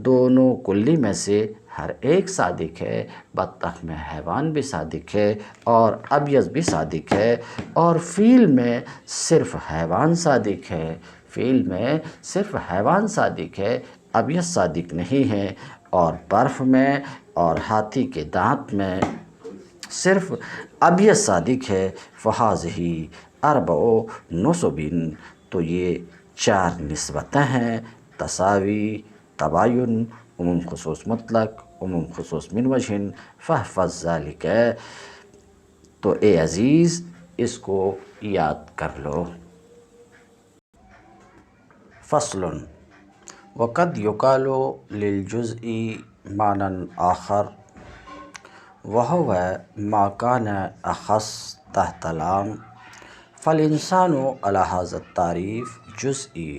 S1: دونوں کلی میں سے ہر ایک صادق ہے، بطخ میں حیوان بھی صادق ہے اور ابیض بھی صادق ہے، اور فیل میں صرف حیوان صادق ہے، فیل میں صرف حیوان صادق ہے، ابیض صادق نہیں ہے، اور برف میں اور ہاتھی کے دانت میں صرف ابیض صادق ہے۔ فَهَٰذِهِ أَرْبَعُ نُصُبٍ، تو یہ چار نسبتیں ہیں، تساوی، تباین، عموم خصوص مطلق، عموم خصوص من وجہن، فاحفظ ذَلِكَ، تو اے عزیز اس کو یاد کر لو۔ فصل، وقد يقال للجزء معنى آخر وهو ما كان أخص تحت العام، فالإنسان على هذا التعريف جزئي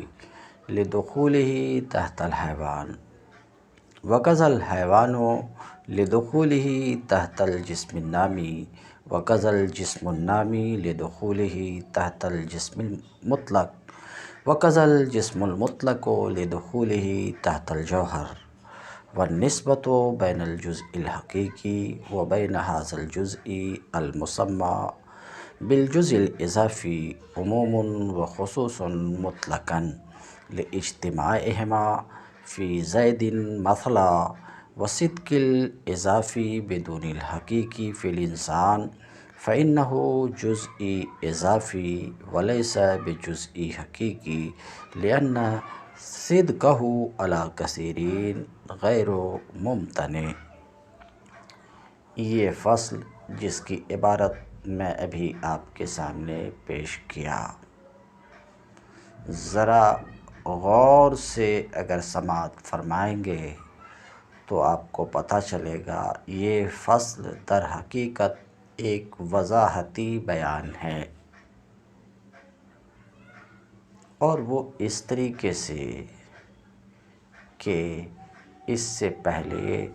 S1: لدخوله تحت الحيوان، وكذا الحيوان لدخوله تحت الجسم النامي، وكذا الجسم النامي لدخوله تحت الجسم المطلق، وكذا الجسم المطلق لدخوله تحت الجوهر، والنسبة بين الجزء الحقيقي وبين هذا الجزء المسمى بالجزء الإضافي عموم وخصوص مطلقا لاجتماعهما في زيد مثلا، وصدق الإضافي بدون الحقيقي في الإنسان فإنه جزء إضافي وليس بجزء حقيقي، لأن صدقه على كثيرين غیر ممتنع۔ یہ فصل جس کی عبارت میں ابھی آپ کے سامنے پیش کیا، ذرا غور سے اگر سماعت فرمائیں گے تو آپ کو پتہ چلے گا یہ فصل در حقیقت ایک وضاحتی بیان ہے، اور وہ اس طریقے سے کہ اس سے پہلے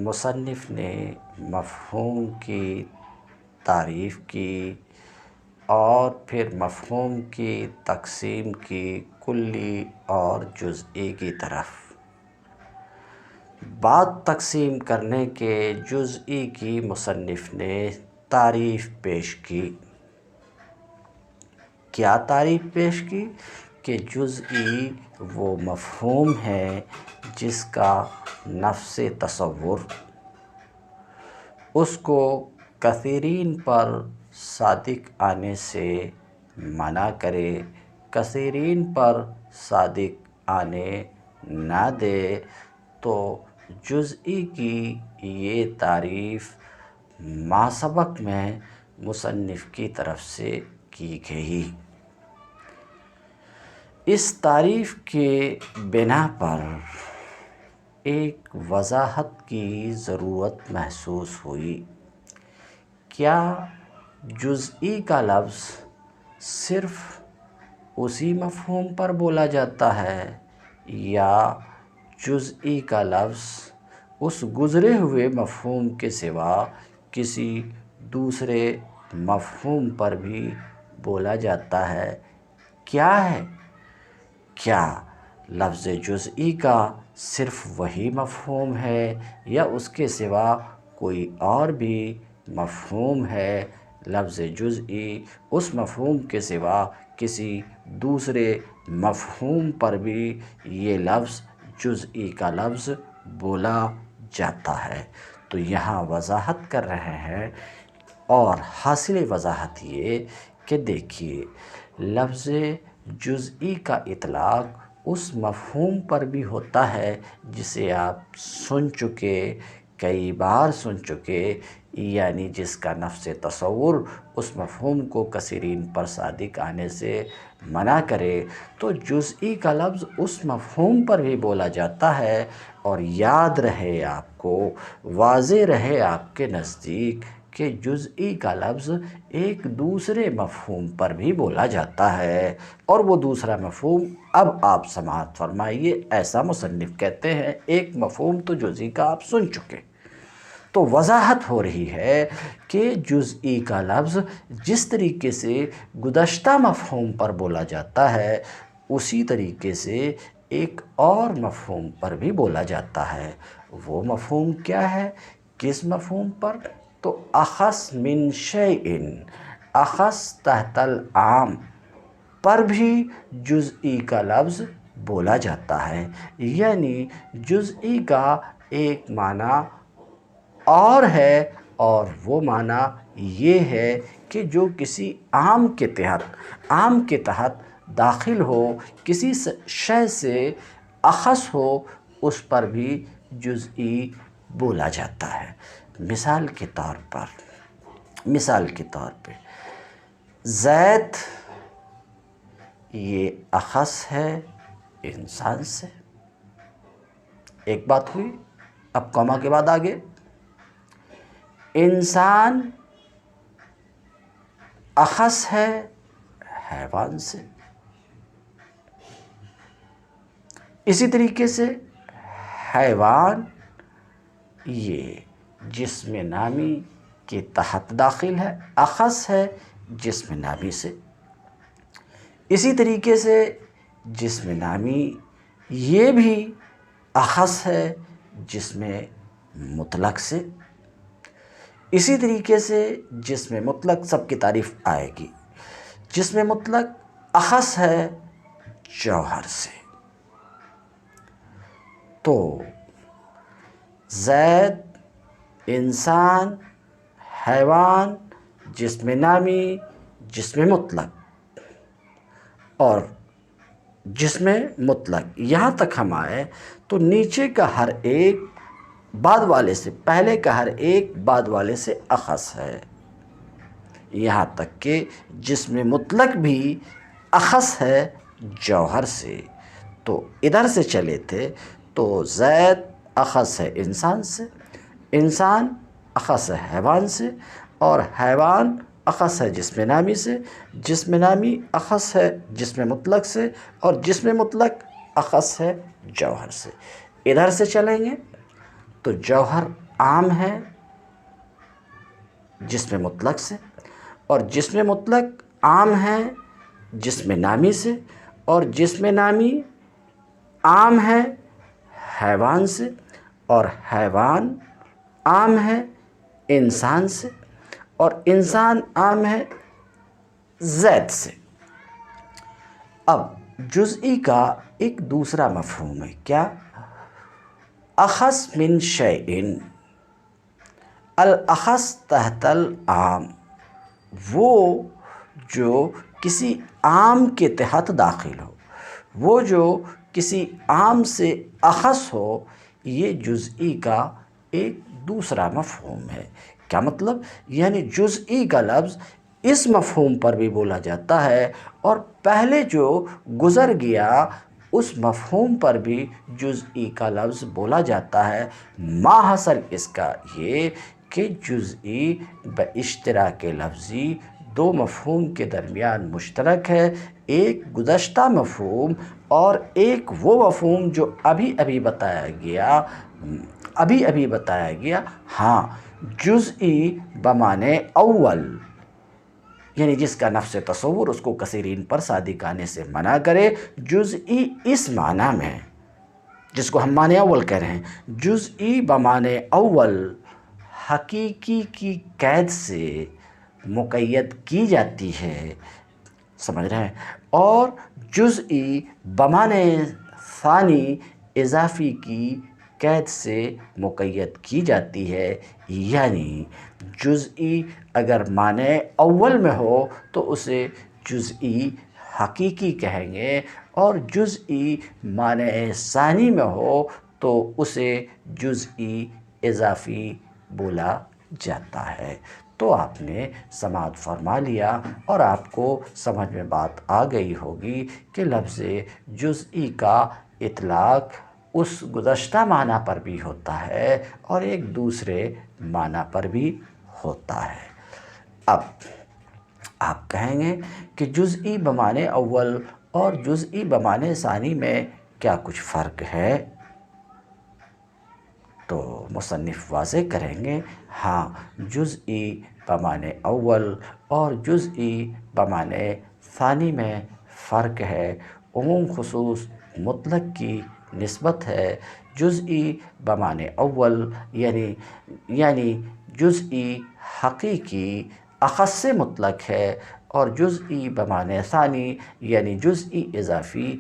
S1: مصنف نے مفہوم کی تعریف کی اور پھر مفہوم کی تقسیم کی کلی اور جزئی کی طرف، بعد تقسیم کرنے کے جزئی کی مصنف نے تعریف پیش کی۔ کیا تعریف پیش کی؟ کہ جزئی وہ مفہوم ہے جس کا نفس تصور اس کو کثیرین پر صادق آنے سے منع کرے، کثیرین پر صادق آنے نہ دے، تو جزئی کی یہ تعریف ما سبق میں مصنف کی طرف سے کی گئی۔ اس تعریف کے بنا پر ایک وضاحت کی ضرورت محسوس ہوئی۔ کیا جزئی کا لفظ صرف اسی مفہوم پر بولا جاتا ہے، یا جزئی کا لفظ اس گزرے ہوئے مفہوم کے سوا کسی دوسرے مفہوم پر بھی بولا جاتا ہے؟ کیا ہے؟ کیا لفظ جزئی کا صرف وہی مفہوم ہے یا اس کے سوا کوئی اور بھی مفہوم ہے؟ لفظ جزئی اس مفہوم کے سوا کسی دوسرے مفہوم پر بھی یہ لفظ جزئی کا لفظ بولا جاتا ہے۔ تو یہاں وضاحت کر رہے ہیں، اور حاصل وضاحت یہ کہ دیکھیے لفظ جزئی کا اطلاق اس مفہوم پر بھی ہوتا ہے جسے آپ سن چکے، کئی بار سن چکے، یعنی جس کا نفس تصور اس مفہوم کو کثیرین پر صادق آنے سے منع کرے، تو جزئی کا لفظ اس مفہوم پر بھی بولا جاتا ہے۔ اور یاد رہے آپ کو، واضح رہے آپ کے نزدیک کہ جزئی کا لفظ ایک دوسرے مفہوم پر بھی بولا جاتا ہے، اور وہ دوسرا مفہوم اب آپ سماعت فرمائیے، ایسا مصنف کہتے ہیں ایک مفہوم تو جزئی کا آپ سن چکے۔ تو وضاحت ہو رہی ہے کہ جزئی کا لفظ جس طریقے سے گزشتہ مفہوم پر بولا جاتا ہے، اسی طریقے سے ایک اور مفہوم پر بھی بولا جاتا ہے۔ وہ مفہوم کیا ہے؟ کس مفہوم پر؟ تو اخص من شیء، اخص تحت العام پر بھی جزئی کا لفظ بولا جاتا ہے، یعنی جزئی کا ایک معنی اور ہے، اور وہ معنی یہ ہے کہ جو کسی عام کے تحت داخل ہو، کسی شے سے اخص ہو، اس پر بھی جزئی بولا جاتا ہے۔ مثال کے طور پہ زید یہ اخص ہے انسان سے، ایک بات ہوئی۔ اب کوما کے بعد آگے، انسان اخص ہے حیوان سے، اسی طریقے سے حیوان یہ جسم نامی کے تحت داخل ہے، اخص ہے جسم نامی سے۔ اسی طریقے سے جسم نامی یہ بھی اخص ہے جسم مطلق سے۔ اسی طریقے سے جسم مطلق، سب کی تعریف آئے گی، جسم مطلق اخص ہے جوہر سے۔ تو زید، انسان، حیوان، جسم نامی، جسم مطلق اور جسم مطلق، یہاں تک ہم آئے تو نیچے کا ہر ایک بعد والے سے، پہلے کا ہر ایک بعد والے سے اخص ہے، یہاں تک کہ جسم مطلق بھی اخص ہے جوہر سے۔ تو ادھر سے چلے تھے تو زید اخص ہے انسان سے، انسان اخص ہے حیوان سے، اور حیوان اخص ہے جسم نامی سے، جسم نامی اخص ہے جسم مطلق سے، اور جسم مطلق اخص ہے جوہر سے۔ ادھر سے چلیں گے تو جوہر عام ہے جسم مطلق سے، اور جسم مطلق عام ہے جسم نامی سے، اور جسم نامی عام ہے حیوان سے، اور حیوان عام ہے انسان سے، اور انسان عام ہے زید سے۔ اب جزئی کا ایک دوسرا مفہوم ہے، کیا؟ اخص من شیء، الاخص تحت العام، وہ جو کسی عام کے تحت داخل ہو، وہ جو کسی عام سے اخص ہو، یہ جزئی کا ایک دوسرا مفہوم ہے۔ کیا مطلب؟ یعنی جزئی کا لفظ اس مفہوم پر بھی بولا جاتا ہے، اور پہلے جو گزر گیا اس مفہوم پر بھی جزئی کا لفظ بولا جاتا ہے۔ ما حاصل اس کا یہ کہ جزئی باشتراک لفظی دو مفہوم کے درمیان مشترک ہے، ایک گزشتہ مفہوم اور ایک وہ مفہوم جو ابھی ابھی بتایا گیا۔ ہاں، جزئی بمعنی اول، یعنی جس کا نفس تصور اس کو کثیرین پر صادق آنے سے منع کرے، جزئی اس معنی میں جس کو ہم معنی اول کہہ رہے ہیں، جزئی بمعنی اول حقیقی کی قید سے مقید کی جاتی ہے، سمجھ رہے ہیں، اور جزئی بمعنی ثانی اضافی کی قید سے مقید کی جاتی ہے، یعنی جزئی اگر معنی اول میں ہو تو اسے جزئی حقیقی کہیں گے، اور جزئی معنی ثانی میں ہو تو اسے جزئی اضافی بولا جاتا ہے۔ تو آپ نے سماعت فرما لیا اور آپ کو سمجھ میں بات آ گئی ہوگی کہ لفظ جزئی کا اطلاق اس گزشتہ معنی پر بھی ہوتا ہے اور ایک دوسرے معنی پر بھی ہوتا ہے۔ اب آپ کہیں گے کہ جزئی بمعنی اول اور جزئی بمعنی ثانی میں کیا کچھ فرق ہے؟ تو مصنف واضح کریں گے، ہاں، جزئی بمعنی اول اور جزئی بمعنی ثانی میں فرق ہے، عموم خصوص مطلق کی نسبت ہے۔ جزئی بمعنی اول یعنی جزئی حقیقی اخص سے مطلق ہے، اور جزئی بمعنی ثانی یعنی جزئی اضافی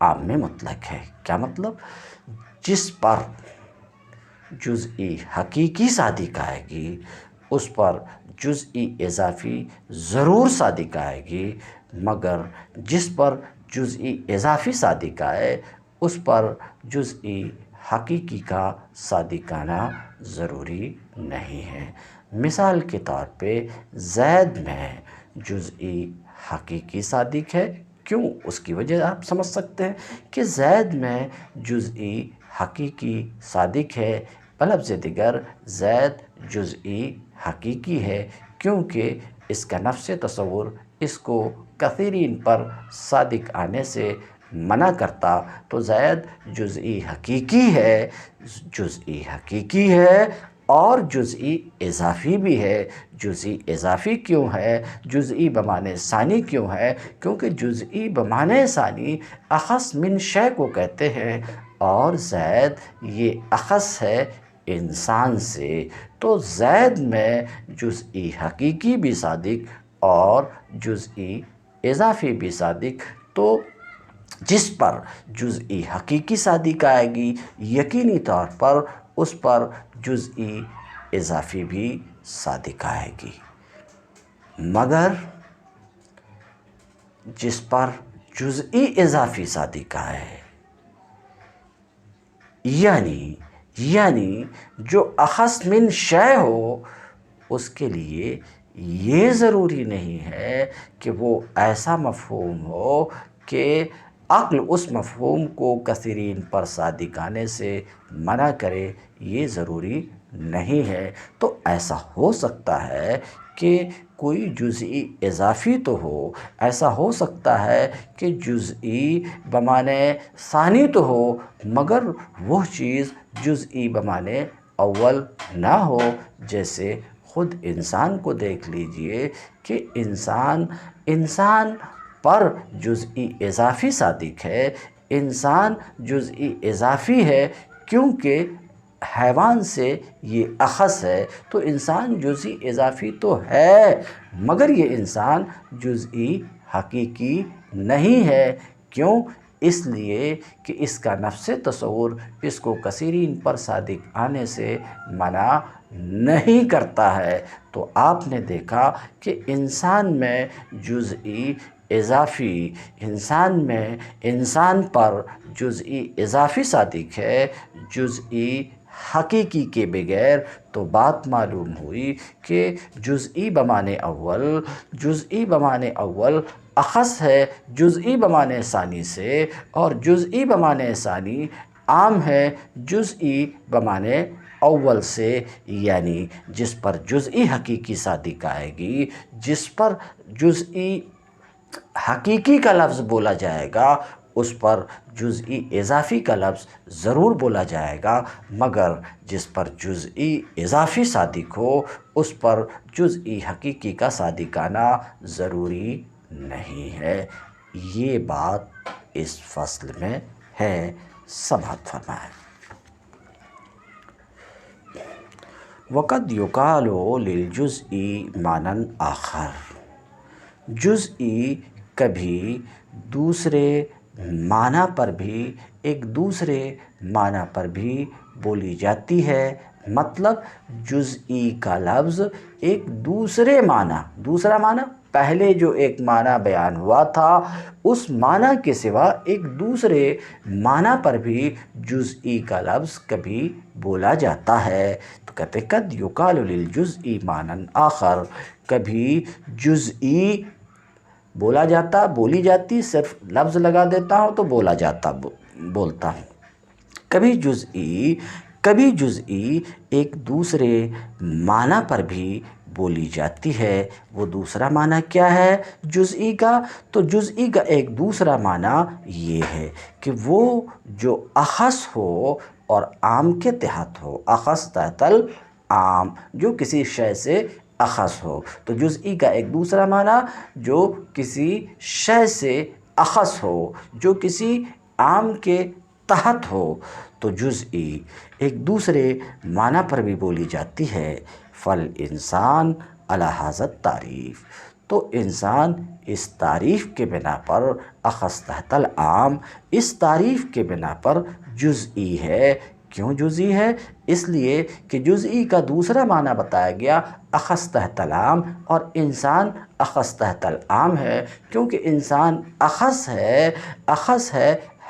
S1: عام میں مطلق ہے۔ کیا مطلب؟ جس پر جزئی حقیقی صادق آئے گی اس پر جزئی اضافی ضرور صادق آئے گی، مگر جس پر جزئی اضافی صادق آئے اس پر جزئی حقیقی کا صادق آنا ضروری نہیں ہے۔ مثال کے طور پہ زید میں جزئی حقیقی صادق ہے، کیوں؟ اس کی وجہ آپ سمجھ سکتے ہیں کہ زید میں جزئی حقیقی صادق ہے، بلفظ دیگر زید جزئی حقیقی ہے، کیونکہ اس کا نفس تصور اس کو کثیرین پر صادق آنے سے منع کرتا، تو زید جزئی حقیقی ہے اور جزئی اضافی بھی ہے۔ جزئی اضافی کیوں ہے؟ جزئی بمعنی ثانی کیوں ہے؟ کیونکہ جزئی بمعنی ثانی اخص من شے کو کہتے ہیں، اور زید یہ اخص ہے انسان سے، تو زید میں جزئی حقیقی بھی صادق اور جزئی اضافی بھی صادق، تو جس پر جزئی حقیقی صادق آئے گی یقینی طور پر اس پر جزئی اضافی بھی صادق آئے گی، مگر جس پر جزئی اضافی صادق آئے یعنی جو اخص من شے ہو، اس کے لیے یہ ضروری نہیں ہے کہ وہ ایسا مفہوم ہو کہ عقل اس مفہوم کو کثیرین پر صادق آنے سے منع کرے، یہ ضروری نہیں ہے۔ تو ایسا ہو سکتا ہے کہ کوئی جزئی اضافی تو ہو، ایسا ہو سکتا ہے کہ جزئی بمعنی ثانی تو ہو، مگر وہ چیز جزئی بمعنی اول نہ ہو۔ جیسے خود انسان کو دیکھ لیجئے کہ انسان پر جزئی اضافی صادق ہے، انسان جزئی اضافی ہے کیونکہ حیوان سے یہ اخص ہے، تو انسان جزئی اضافی تو ہے مگر یہ انسان جزئی حقیقی نہیں ہے۔ کیوں؟ اس لیے کہ اس کا نفس تصور اس کو کثیرین پر صادق آنے سے منع نہیں کرتا ہے۔ تو آپ نے دیکھا کہ انسان میں جزئی اضافی، انسان پر جزئی اضافی صادق ہے، جزئی حقیقی کے بغیر، تو بات معلوم ہوئی کہ جزئی بمعنی اول اخص ہے جزئی بمعنی ثانی سے، اور جزئی بمعنی ثانی عام ہے جزئی بمعنی اول سے، یعنی جس پر جزئی حقیقی صادق آئے گی، جس پر جزئی حقیقی کا لفظ بولا جائے گا، اس پر جزئی اضافی کا لفظ ضرور بولا جائے گا، مگر جس پر جزئی اضافی صادق ہو اس پر جزئی حقیقی کا صادق آنا ضروری نہیں ہے۔ یہ بات اس فصل میں ہے، سماعت فرمائیں۔ وقد یقال للجزء معنی آخر، جزئی کبھی دوسرے معنی پر بھی ایک دوسرے معنی پر بھی بولی جاتی ہے، مطلب جزئی کا لفظ ایک دوسرے معنی، دوسرا معنی پہلے جو ایک معنی بیان ہوا تھا اس معنی کے سوا ایک دوسرے معنی پر بھی جزئی کا لفظ کبھی بولا جاتا ہے۔ تو کہتے ہیں قد یقال للجزء معنی آخر، کبھی جزئی بولا جاتا، بولی جاتی، صرف لفظ لگا دیتا ہوں تو بولا جاتا بولتا ہوں، کبھی جزئی ایک دوسرے معنی پر بھی بولی جاتی ہے۔ وہ دوسرا معنی کیا ہے جزئی کا؟ تو جزئی کا ایک دوسرا معنی یہ ہے کہ وہ جو اخص ہو اور عام کے تحت ہو، اخص تحت العام، جو کسی شے سے اخص ہو۔ تو جزئی کا ایک دوسرا معنی جو کسی شے سے اخص ہو، جو کسی عام کے تحت ہو، تو جزئی ایک دوسرے معنی پر بھی بولی جاتی ہے۔ فالانسان علی ھذا التعریف، تو انسان اس تعریف کے بنا پر اخص تحت العام، اس تعریف کے بنا پر جزئی ہے۔ کیوں جزئی ہے؟ اس لیے کہ جزئی کا دوسرا معنی بتایا گیا اخص تحت العام، اور انسان اخص تحت العام ہے کیونکہ انسان اخص ہے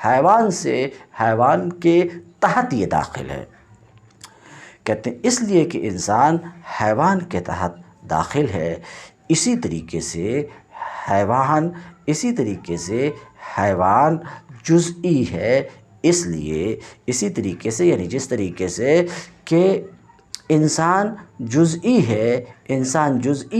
S1: حیوان سے، حیوان کے تحت یہ داخل ہے۔ کہتے ہیں اس لیے کہ انسان حیوان کے تحت داخل ہے، اسی طریقے سے حیوان جزئی ہے، اس لیے اسی طریقے سے یعنی جس طریقے سے کہ انسان جزئی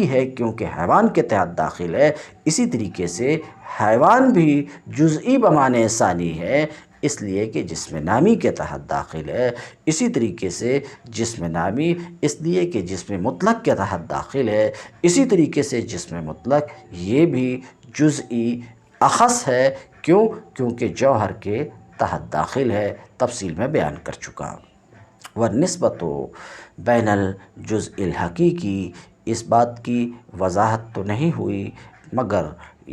S1: ہے کیونکہ حیوان کے تحت داخل ہے، اسی طریقے سے حیوان بھی جزئی بمعنی ثانی ہے، اس لیے کہ جسم نامی کے تحت داخل ہے۔ اسی طریقے سے جسم نامی اس لیے کہ جسم مطلق کے تحت داخل ہے، اسی طریقے سے جسم مطلق یہ بھی جزئی اخص ہے۔ کیونکہ جوہر کے تحت داخل ہے، تفصیل میں بیان کر چکا۔ والنسبۃ بین الجزء الحقیقی، اس بات کی وضاحت تو نہیں ہوئی مگر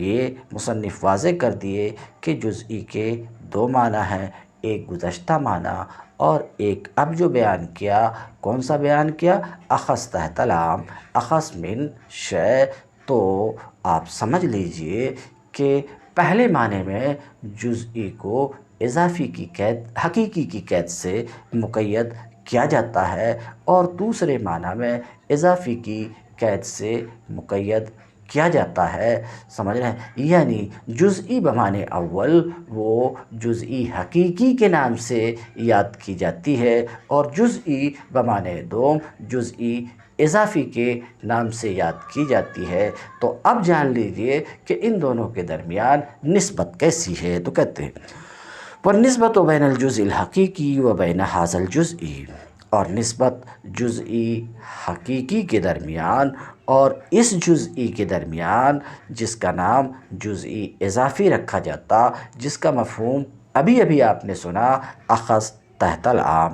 S1: یہ مصنف واضح کر دیے کہ جزئی کے دو معنی ہیں، ایک گزشتہ معنی اور ایک اب جو بیان کیا، کون سا بیان کیا؟ اخص تحت العام، اخص من شے۔ تو آپ سمجھ لیجئے کہ پہلے معنی میں جزئی کو اضافی کی قید، حقیقی کی قید سے مقید کیا جاتا ہے، اور دوسرے معنی میں اضافی کی قید سے مقید کیا جاتا ہے۔ سمجھ رہے ہیں؟ یعنی جزئی بمعنی اول وہ جزئی حقیقی کے نام سے یاد کی جاتی ہے، اور جزئی بمعنی دوم جزئی اضافی کے نام سے یاد کی جاتی ہے۔ تو اب جان لیجئے کہ ان دونوں کے درمیان نسبت کیسی ہے۔ تو کہتے ہیں والنسبۃ بین الجزء الحقیقی و بین ھذا الجزء، اور نسبت جزئی حقیقی کے درمیان اور اس جزئی کے درمیان جس کا نام جزئی اضافی رکھا جاتا، جس کا مفہوم ابھی آپ نے سنا اخص تحت العام۔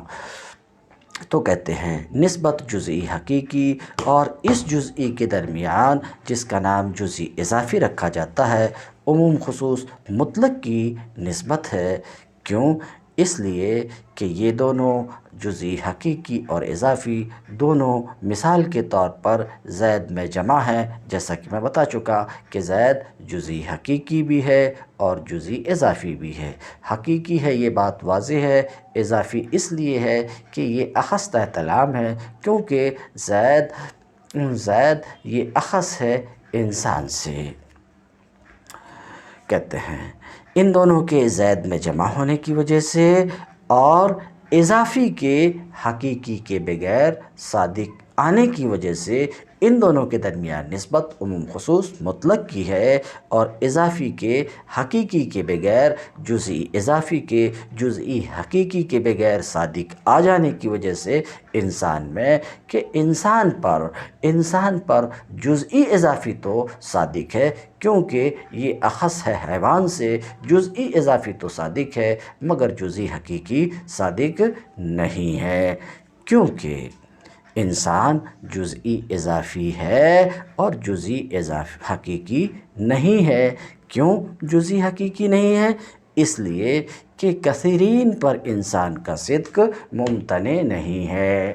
S1: تو کہتے ہیں نسبت جزئی حقیقی اور اس جزئی کے درمیان جس کا نام جزئی اضافی رکھا جاتا ہے، عموم خصوص مطلق کی نسبت ہے۔ کیوں؟ اس لیے کہ یہ دونوں جزئی حقیقی اور اضافی دونوں مثال کے طور پر زید میں جمع ہیں، جیسا کہ میں بتا چکا کہ زید جزئی حقیقی بھی ہے اور جزئی اضافی بھی ہے۔ حقیقی ہے یہ بات واضح ہے، اضافی اس لیے ہے کہ یہ اخص تحت العام ہے کیونکہ زید یہ اخص ہے انسان سے۔ کہتے ہیں ان دونوں کے زید میں جمع ہونے کی وجہ سے اور اضافی کے حقیقی کے بغیر صادق آنے کی وجہ سے ان دونوں کے درمیان نسبت عموم خصوص مطلق کی ہے، اور اضافی کے حقیقی کے بغیر جزئی، اضافی کے جزئی حقیقی کے بغیر صادق آ جانے کی وجہ سے انسان میں، کہ انسان پر جزئی اضافی تو صادق ہے، کیونکہ یہ اخص ہے حیوان سے، جزئی اضافی تو صادق ہے مگر جزئی حقیقی صادق نہیں ہے، کیونکہ انسان جزئی اضافی ہے اور جزئی حقیقی نہیں ہے۔ کیوں جزئی حقیقی نہیں ہے؟ اس لیے کہ کثیرین پر انسان کا صدق ممتنع نہیں ہے۔